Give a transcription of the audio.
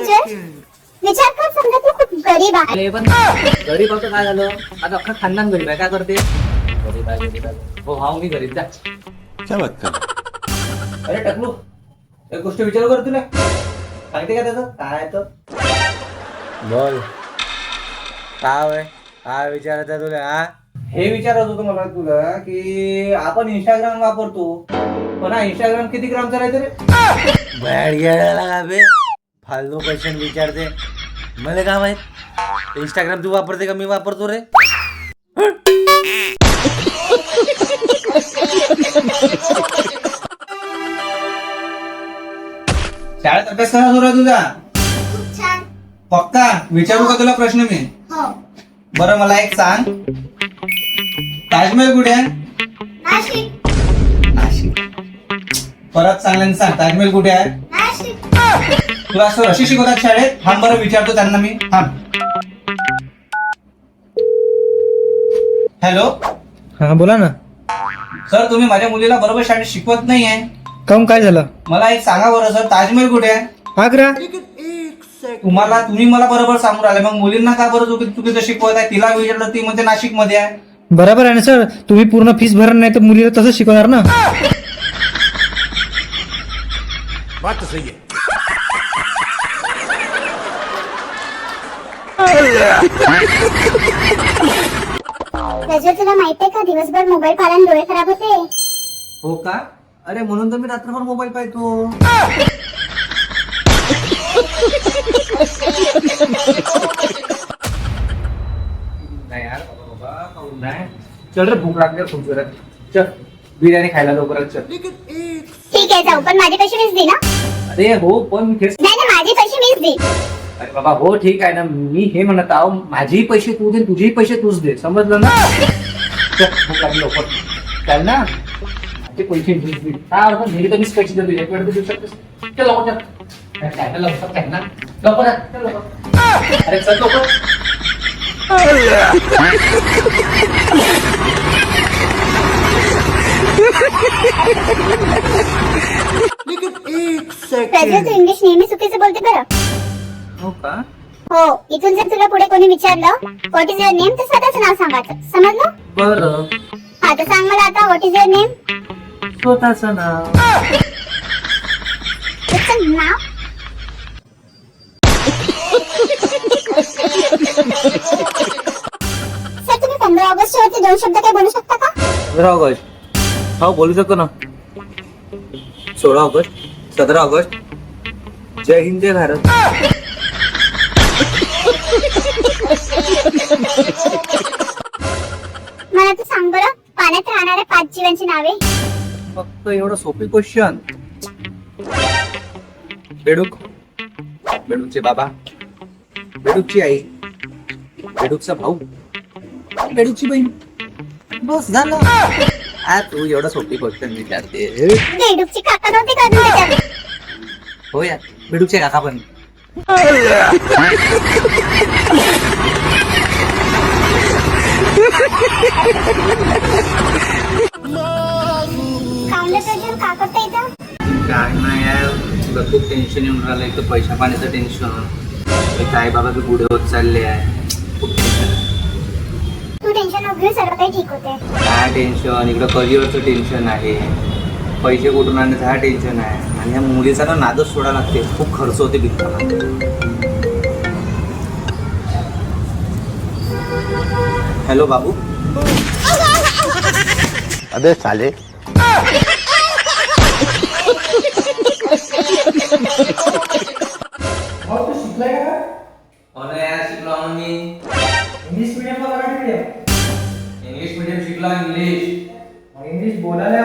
प्रज्वल, विचार कर, समजा तू खूप गरीब आहे. अरे पण गरीब होतं काय झालं, आता अख्खा खानदान गरीब आहे, काय करते? गरीब आहे, गरीब आहे. हो हा मी गरीब जा. क्या बात कर? अरे टकलू, एक गोष्ट विचारू कर तुला, सांगते का त्याचं काय तर? बोल काय विचारायचं तुला? हा हे विचारत होतो मला तुला की आपण इंस्टाग्राम वापरतो, पण हा इंस्टाग्राम किती ग्रामचा राहते रे? बॅड गेला का बे? फालतू क्वेश्चन विचारते, मला काय माहित? इंस्टाग्राम तू वापरते का मी वापरतो रे? शाळेत अभ्यास कसा सुरू आहे तुझा? खूप छान. पक्का विचारू का तुला प्रश्न मी? हो. बरं मला एक सांग, ताजमहल कुठे आहे? नाशिक. नाशिक. परत सांगल्याने सांग, ताजमहल कुठे आहे? नाशिक. तुला असं अशी शिकवतात शाळेत? थांब बरं विचारतो त्यांना मी, थांब. हॅलो हा बोला ना. सर, तुम्ही माझ्या मुलीला बरोबर शाळेत शिकवत नाहीये. काऊन काय झालं? मला एक सांगा बरं सर, ताजमहल कुठे आहे? आग्रा. तुम्ही मला बरोबर सांगून राहिले, मग मुलींना का बरं चुकीचं शिकवत आहे? तिला विचारलं, ती म्हणते नाशिक मध्ये आहे. बरोबर आहे ना सर, तुम्ही पूर्ण फीस भरणार नाही तर मुलीला तसंच शिकवणार ना. बात तो सही है. प्रज्वल, तुला माहितीये का दिवसभर मोबाईल पाहिल्याने डोळे खराब होते. हो का? अरे म्हणून तर मी रात्रभर मोबाईल पाहतो. नाही यार बाबा, खाऊन नाही. चल रे, भूक लागली खूप जोरात. चल बिर्याणी खायला लवकरच चल. ठीक आहे, जाऊ, पण माझे पैसे मीच दे ना. अरे हो, पण तेच. नाही नाही, माझे पैसे मीच दे. अरे बाबा हो ठीक आहे ना, मी हे म्हणत आहो, माझेही पैसे तू दे, तुझेही पैसे तूच दे, समजलं ना? चल भूक लागली लवकर चल ना. माझे पैसे मीच दे. काय अर्थ नाही तर मीच पैसे देतो, एक वेळ तर देऊ शकतेस. चल लवकर चल. काय ना लवकर काय ना लवकर चल लवकर. अरे चल लवकर. प्रज्वल, तू इंग्लिश नेहमी चुकीचं बोलते बरं. हो का? हो, इथून जर तुला पुढे कोणी विचारलं व्हॉट इज युअर नेम तर स्वतःचं नाव सांगायचं, समजलं? बरं, हा तर सांग मला आता, व्हॉट इज युअर नेम? स्वतःचं नाव. तुझं नाव? सर, तुम्ही 15 ऑगस्टच्या वरती 2 शब्द काय बोलू शकता का? 15 ऑगस्ट हो बोलू शकतो ना. 16 ऑगस्ट, 17 ऑगस्ट, जय हिंद जय भारत. मला तू सांग बरं, पाण्यात राहणाऱ्या 5 जीवांची नावे. फक्त एवढं सोपी क्वेश्चन. बेडूक, बेडूकचे बाबा, बेडूकची आई, बेडूकचा भाऊ, बेडूकची बहीण, बस झालं. तू एवढं सोपी क्वेश्चन विचारते. बेडूकची काका नव्हती का अजून त्याच्यात? हो यार, बेडूकचे काका पण. कावलं प्रज्वल, का करता इथं? काय नाही यार, तुला खूप टेन्शन येऊन राहिलं. एक तर पैशा पाण्याचं टेन्शन, काय बाबा तू पुढे होत चालले आहे, खूप टेन्शन. तू टेन्शन नको घेऊ, सर्व काही ठीक होते. काय टेन्शन, इकडं करिअरचं टेन्शन आहे, पैसे कुठून आणण्याचं हा टेन्शन आहे, आणि ह्या मुलीचा ना नादच सोडा लागते, खूप खर्च होते बिकताना. हॅलो बाबू. अबे साले. शिकलो मी इंग्लिश मीडियम का मराठी मीडियम? इंग्लिश मीडियम शिकलो. इंग्लिश बोलायला